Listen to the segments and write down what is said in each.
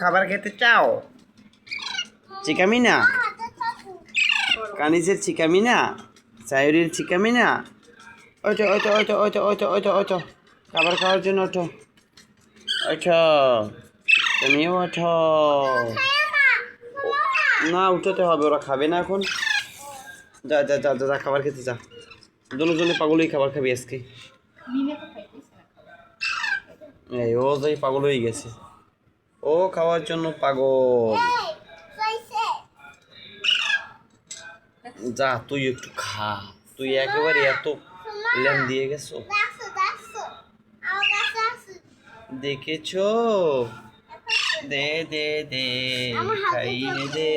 খাবার খেতে চাও? চিকামিনা, কানিজের চিকামিনা, সায়রির চিকামিনা। ওঠো ওঠো ওঠো ওঠো ওঠো ওঠো ওঠো, খাবার খাওয়ার জন্য ওঠো ওঠো, তুমিও ওঠো। না, উঠোতে হবে, ওরা খাবে না এখন। যা যা যা যা যা, খাবার খেতে যা। দুজনে পাগলই খাবার খাবি আজকে। এই ও যাই পাগল হয়ে গেছে, ও খাওয়ার জন্য পাগল। যা তুই একটু খা, তুই একেবারে এত ল্যাম দিয়ে গেছো। দেখেছো? দে দে দে, খাইয়ে দে।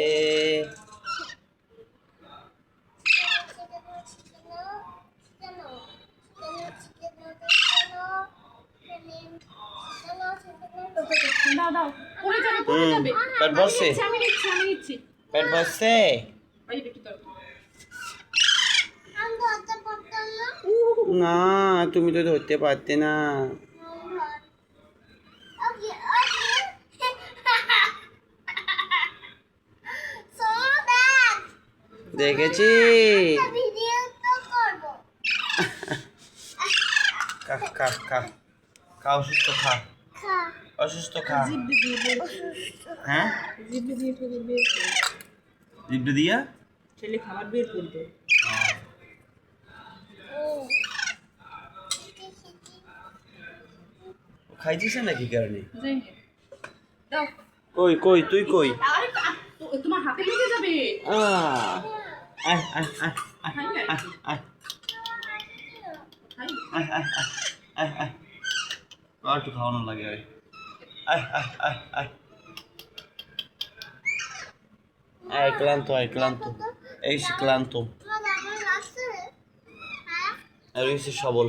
দাও দাও, পড়ে যাবে পড়ে যাবে। পেট ভরছে? আমি নিচ্ছি। পেট ভরছে? এই দেখি তোর। না, তুমি তো ধরতে পারতে না। দেখেছি। খা খা খা খা, অসুস্থ খা, অসুস্থ খা। হ্যাঁ, জিভে দিয়ে ফেলে বের করে। জিভে দিয়া ছেলে খাবার বের করবে। খাইছিস না কি কারণে? যাই নে। দাও। কই কই তুই কই? আরে তোমার হাতে লেগে যাবে। আয় আয় আয় আয় আয় আয় আয় আয় আয় আয়, আর একটু খাওয়ানো লাগে। আয় আয় আয় আয় আয় আয়, ক্লান্ত, আয় ক্লান্ত, এই সে ক্লান্ত আর এই সে সবল।